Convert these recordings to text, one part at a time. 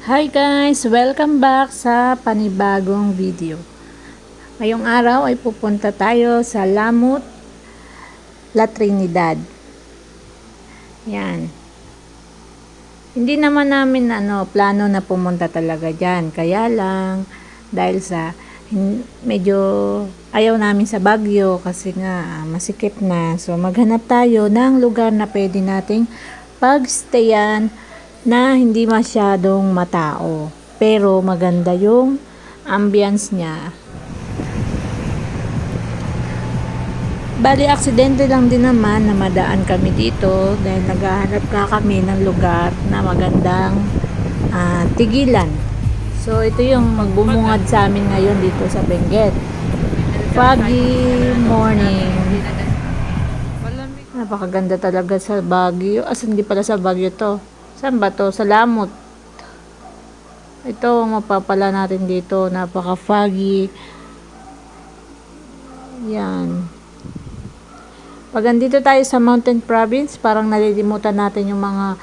Hi guys! Welcome back sa panibagong video. Ngayong araw ay pupunta tayo sa Lamut, La Trinidad. Yan. Hindi naman namin plano na pumunta talaga dyan. Kaya lang, dahil sa medyo ayaw namin sa Baguio kasi nga masikip na. So maghanap tayo ng lugar na pwede nating pagstayan na hindi masyadong matao. Pero maganda yung ambience niya. Bali, aksidente lang din naman na madaan kami dito dahil naghahanap ka kami ng lugar na magandang tigilan. So, ito yung magbumungad sa amin ngayon dito sa Benguet. Foggy morning. Napakaganda talaga sa Baguio. Hindi pala sa Baguio to. Saan ba to? Sa Lamut. Ito, mapapala natin dito. Napaka-foggy. Yan. Pag andito tayo sa Mountain Province, parang nalilimutan natin yung mga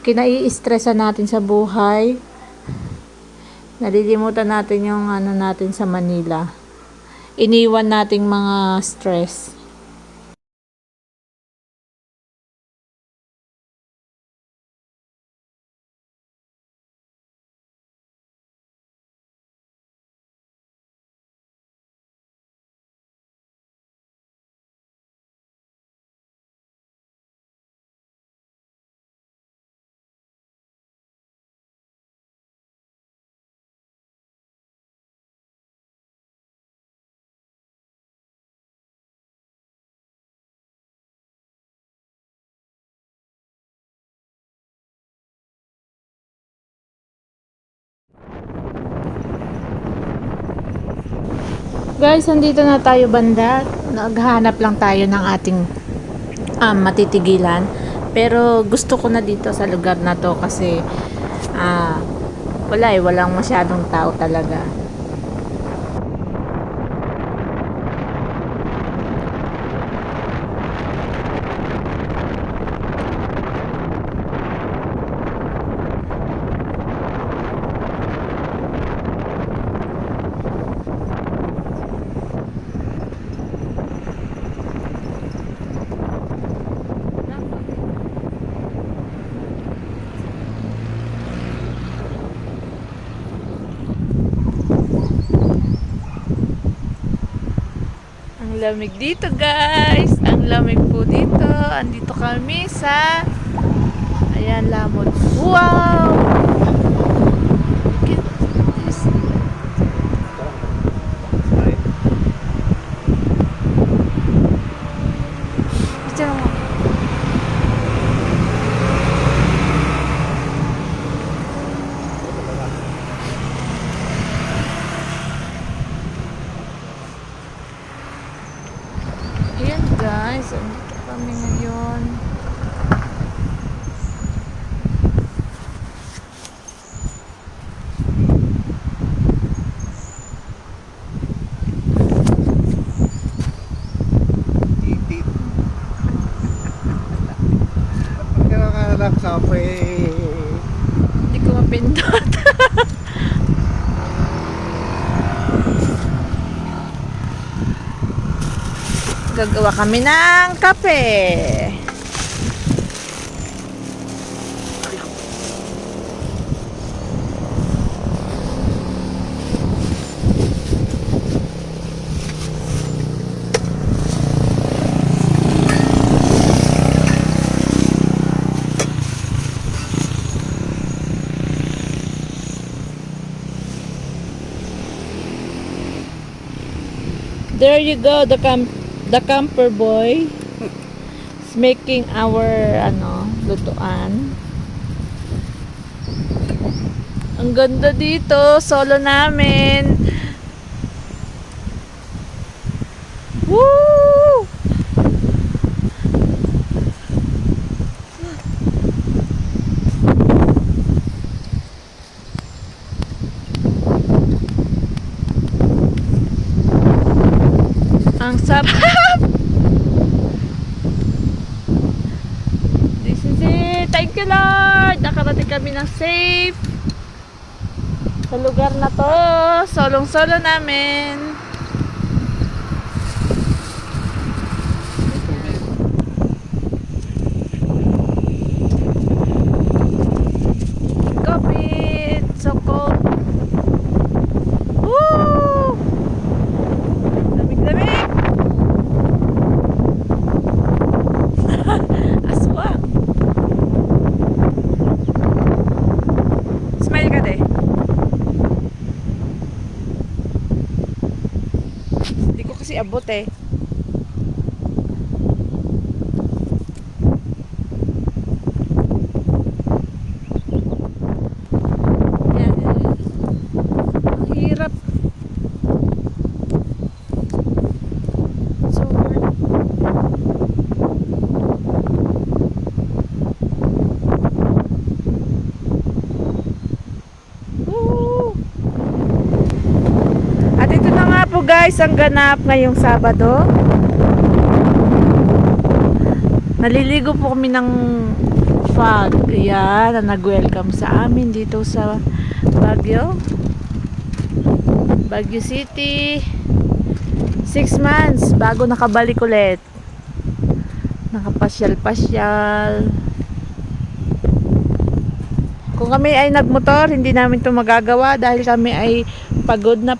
kinai-stressan natin sa buhay. Nalilimutan natin yung natin sa Manila. Iniwan nating mga stress. Guys, andito na tayo banda. Naghahanap lang tayo ng ating matitigilan. Pero gusto ko na dito sa lugar na to kasi walang masyadong tao talaga. Ang lamig dito guys. Ang lamig po dito. Andito kami sa Lamut. Wow! Look at this. Picture mo. Ayan guys, andito kami ngayon. Kaya kape. Hindi ko mapindot. Gagawa kami ng kape. There you go, the camper boy is making our lutuan. Ang ganda dito, solo namin. Woo! Ang sarap! This is it! Thank you Lord! Nakarating kami ng safe! Sa lugar na to, solong-solo namin. Coffee, so cold. Woo! Lamig-lamig. Aswang. Smile ka de. Hindi ko kasi abot eh. Yan. Ang hirap. So hard. Woo! At ito na nga po guys ang ganap ngayong Sabado. Naliligo po kami ng fog. Ayan, na nag-welcome sa amin dito sa Baguio. Baguio City. 6 months bago nakabalik ulit. Nakapasyal-pasyal. Kung kami ay nagmotor, hindi namin ito magagawa dahil kami ay pagod na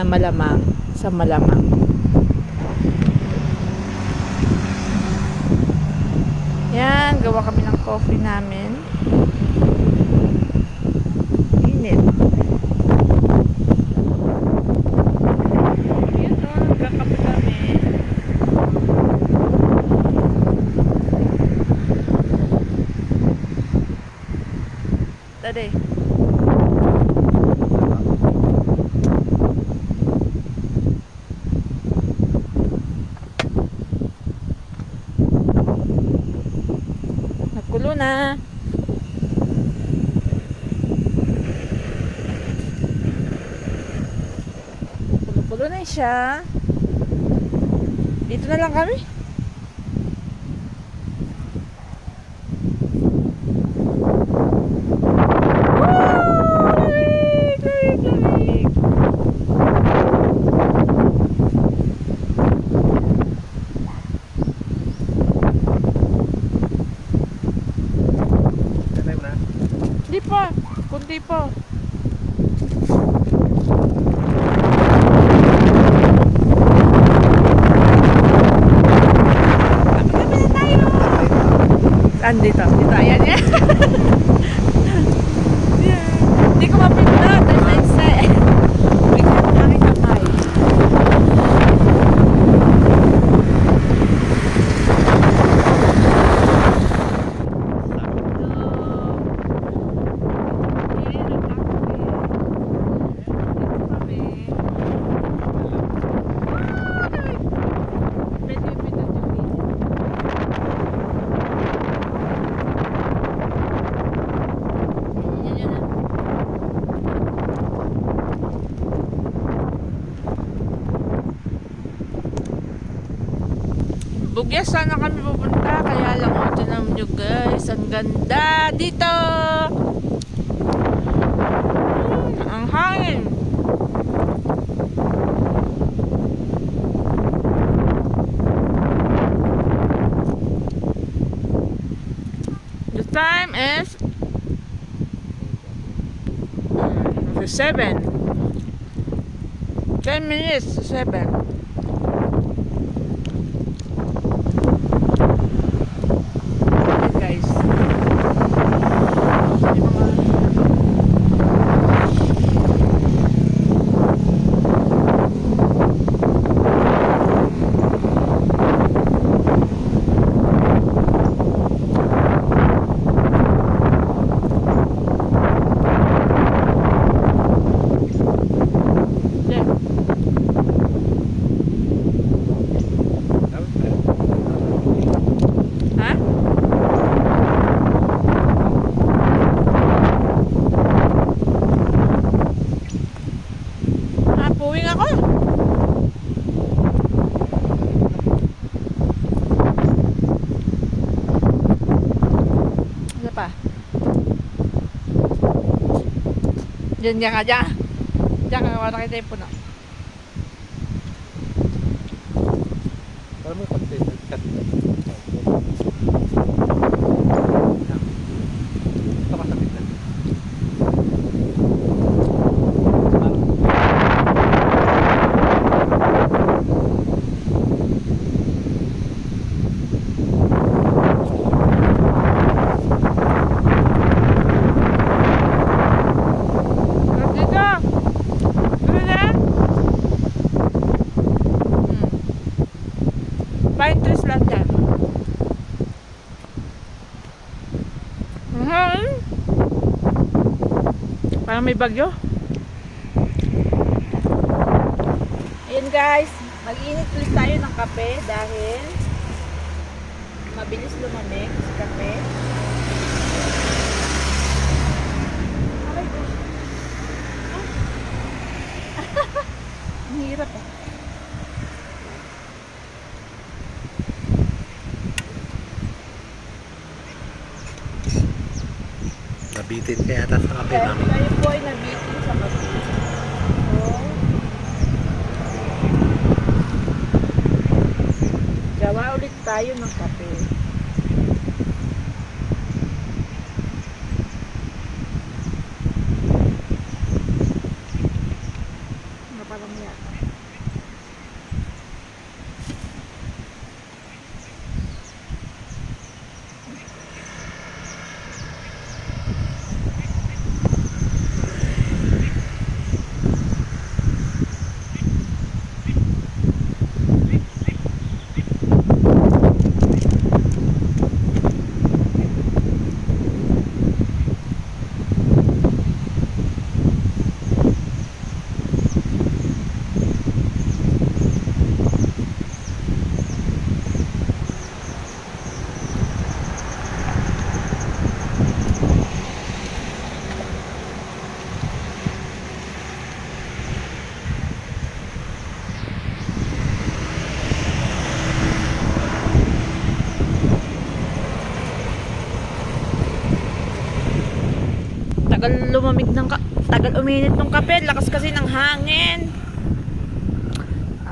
malamang sa malamang. Yan, gawa kami ng coffee namin. Init. Yan o, nagkakape kami. Tade. Nakulo na. Kulo-kulo na siya. Dito na lang kami. Lamig. Tatay mo na. Di pa. Kunti pa. Kami na tayo. Saan dito? Dito. Ayan yan. Hindi ko mapindot. Ay, mense. Bigyan ang aking kamay. Bugyas sana kami pupunta, kaya lang tinan nyo guys, ang ganda dito. Ang hangin. The time is 7. 10 minutes to 7. Guys. Yeah. Diyan ka, diyan. Diyan ka, wala kita yung puno. Para may container cut. Ito ka sa gitna. Dito! Dito na! Pine trees lang dyan. Parang may bagyo. Ayun guys, mag-init ulit tayo ng kape dahil mabilis lumamig si kape. Aray ko. Ang hirap eh. Nabitin kaya ata sa kape namin. Tayo po ay nabitin sa kape. So, gawa ulit tayo ng kape. Parang yata. Tagal uminit ng kape, lakas kasi ng hangin.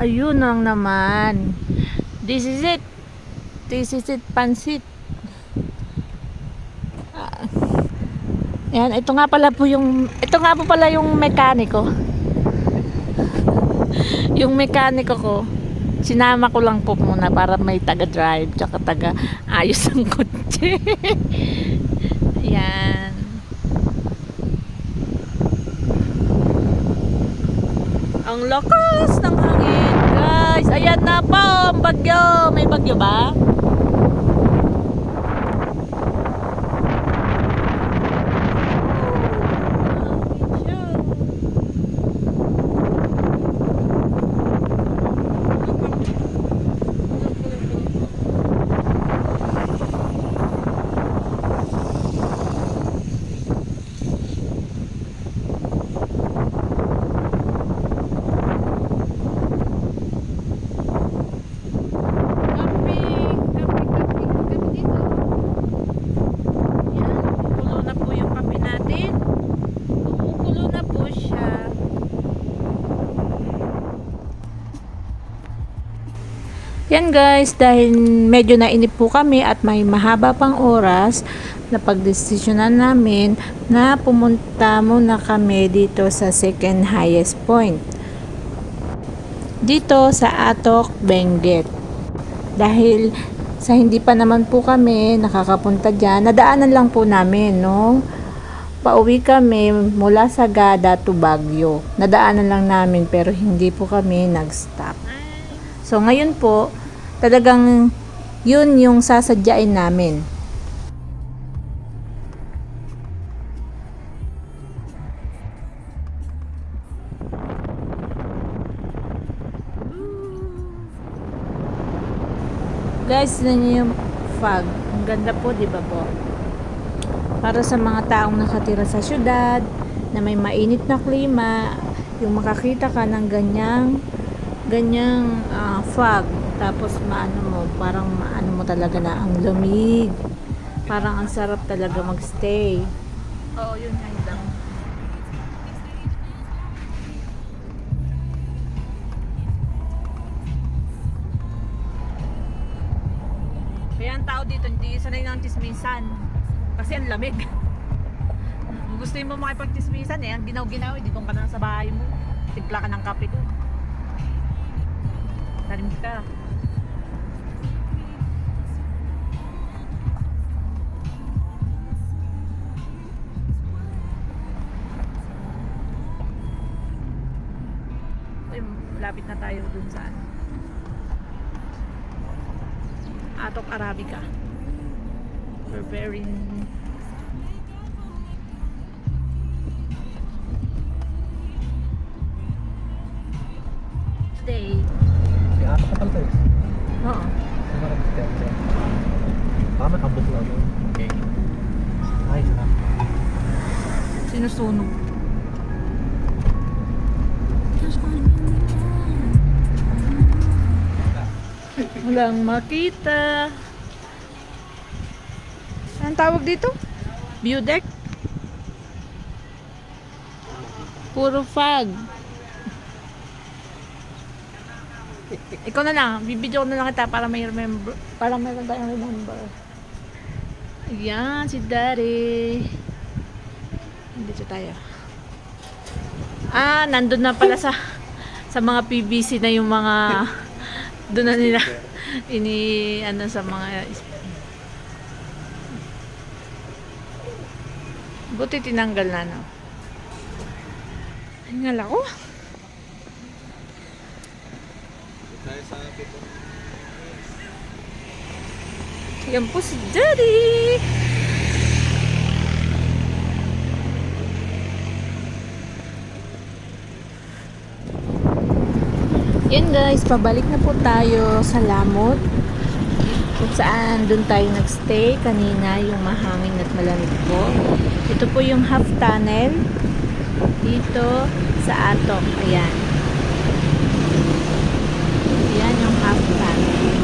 Ayun lang naman. This is it. This is it, pansit. Yan, ito nga po pala yung mekaniko. Yung mekaniko ko, sinama ko lang po muna para may taga-drive tsaka taga-ayos ng kotse. Yan. Ang lakas ng hangin, guys. Ayan na po ang bagyo. May bagyo ba? Yan guys, dahil medyo nainip po kami at may mahaba pang oras, napagdesisyonan namin na pumunta muna kami dito sa second highest point. Dito sa Atok, Benguet. Dahil sa hindi pa naman po kami nakakapunta dyan, nadaanan lang po namin, no? Pauwi kami mula sa Gada to Baguio. Nadaanan lang namin pero hindi po kami nag-stop. So ngayon po, talagang yun yung sasadyain namin. Guys, yun yung fog. Ang ganda po, di ba po? Para sa mga taong nakatira sa syudad, na may mainit na klima, yung makakita ka ng ganyang fog. Tapos maano mo, parang maano mo talaga na ang lamig. Parang ang sarap talaga magstay. Oo, yun nga lang. hindi sanay ng tismisan. Kasi ang lamig. Kung gusto mo makipag-tismisan eh, ang ginaw-ginaw, dito ka na sa bahay mo. Timpla ka ng kape doon. Talim ka. Ay, malapit na tayo dun sa ano. Atok Arabica. Preparing day. Kaya kapal to eh. Oo. Marami step. Tama, kabot lang yun. Okay. Ay, sarap. Sinusunog. Walang makita. Anong tawag dito? View deck? Puro fog. Ikaw na lang, bibidyo ko na lang kita para may remember, para meron tayong remember. Ayan, si Daddy. Dito tayo. Ah, nandun na pala sa mga PVC na yung mga doon na nila ano sa mga buti tinanggal na, no? Hingal ako. Yan po si Daddy. Yan guys, pabalik na po tayo sa Lamot. Kung saan doon tayo nagstay kanina, yung mahangin at malamig po. Ito po yung half tunnel dito sa Atok. Ayan. Ayan yung half tunnel.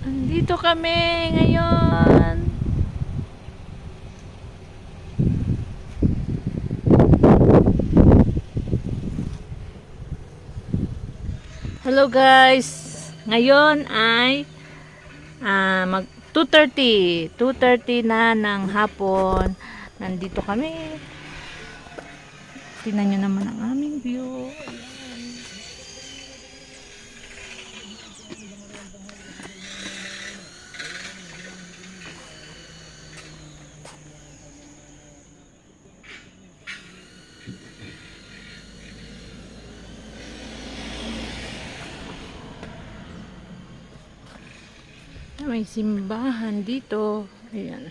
Andito kami ngayon. Hello guys. Ngayon ay mag 2:30 na ng hapon. Nandito kami. Tingnan nyo naman ang aming view. May simbahan dito. Ayan.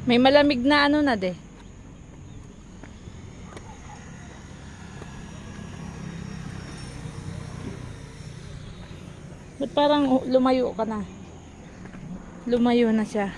May malamig na ano na de. Ba't parang lumayo ka na? Lumayo na siya.